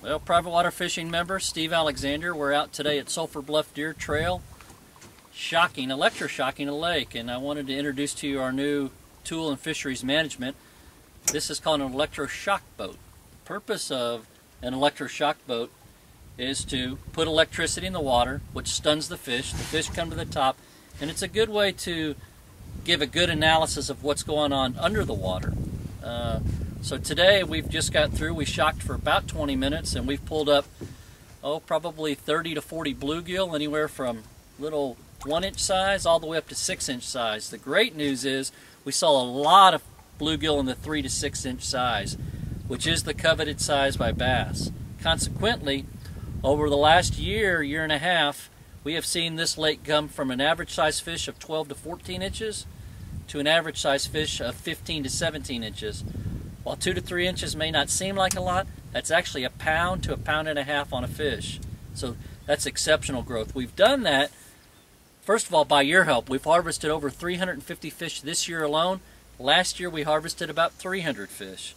Well, private water fishing member Steve Alexander, we're out today at Sulphur Bluff Deer Trail electroshocking a lake, and I wanted to introduce to you our new tool in fisheries management. This is called an electroshock boat. The purpose of an electroshock boat is to put electricity in the water, which stuns the fish. The fish come to the top, and it's a good way to give a good analysis of what's going on under the water. So today we've just got through, we shocked for about 20 minutes, and we've pulled up, probably 30 to 40 bluegill, anywhere from little 1-inch size all the way up to 6-inch size. The great news is we saw a lot of bluegill in the 3 to 6-inch size, which is the coveted size by bass. Consequently, over the last year and a half, we have seen this lake come from an average size fish of 12 to 14 inches to an average size fish of 15 to 17 inches. While 2 to 3 inches may not seem like a lot, that's actually a pound to a pound and a half on a fish. So that's exceptional growth. We've done that, first of all, by your help. We've harvested over 350 fish this year alone. Last year we harvested about 300 fish.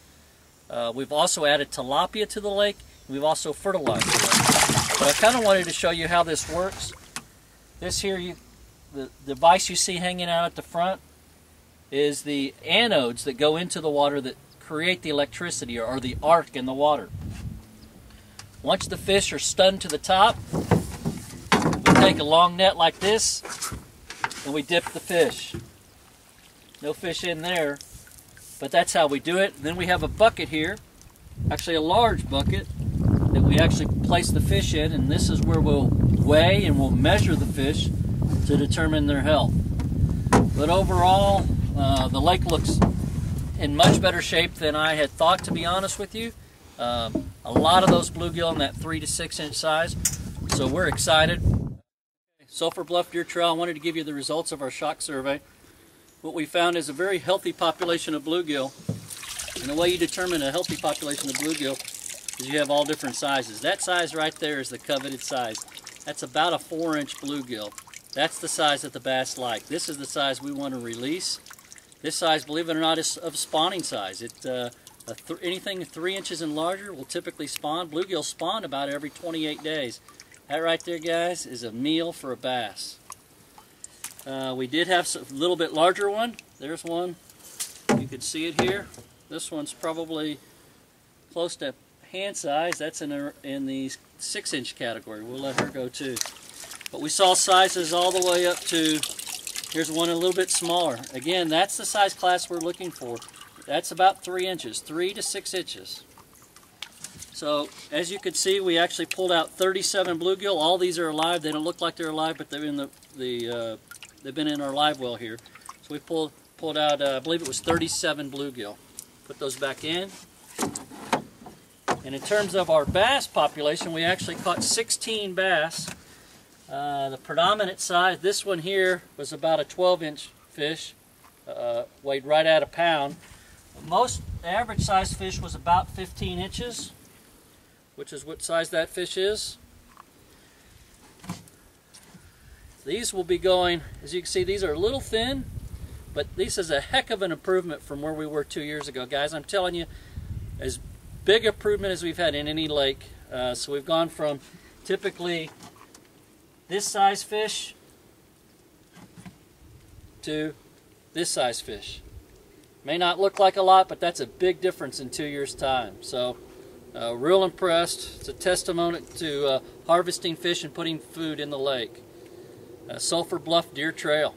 We've also added tilapia to the lake. We've also fertilized the lake. But I kind of wanted to show you how this works. This here, the device you see hanging out at the front is the anodes that go into the water that create the electricity, or the arc in the water. Once the fish are stunned to the top, we take a long net like this and we dip the fish. No fish in there, but that's how we do it. And then we have a bucket here, actually a large bucket, that we actually place the fish in, and this is where we'll weigh and we'll measure the fish to determine their health. But overall, the lake looks in much better shape than I had thought, to be honest with you. A lot of those bluegill in that 3 to 6-inch size, so we're excited. Sulphur Bluff Deer Trail, I wanted to give you the results of our shock survey. What we found is a very healthy population of bluegill, and the way you determine a healthy population of bluegill is you have all different sizes. That size right there is the coveted size. That's about a 4-inch bluegill. That's the size that the bass like. This is the size we want to release. This size, believe it or not, is of spawning size. Anything 3 inches and larger will typically spawn. Bluegill spawn about every 28 days. That right there, guys, is a meal for a bass. We did have a little bit larger one. There's one. You can see it here. This one's probably close to hand size. That's in the 6-inch category. We'll let her go too. But we saw sizes all the way up to, here's one a little bit smaller. Again, that's the size class we're looking for. That's about 3 inches, 3 to 6 inches. So, as you can see, we actually pulled out 37 bluegill. All these are alive. They don't look like they're alive, but they're in they've been in our live well here. So we pulled out, I believe it was 37 bluegill. Put those back in. And in terms of our bass population, we actually caught 16 bass. The predominant size, this one here, was about a 12-inch fish, weighed right at a pound. Most average size fish was about 15 inches, which is what size that fish is. These will be going, as you can see, these are a little thin, but this is a heck of an improvement from where we were 2 years ago. Guys, I'm telling you, as big improvement as we've had in any lake. So we've gone from typically this size fish to this size fish. May not look like a lot, but that's a big difference in 2 years' time. So real impressed. It's a testimony to harvesting fish and putting food in the lake. Sulphur Bluff Deer Trail.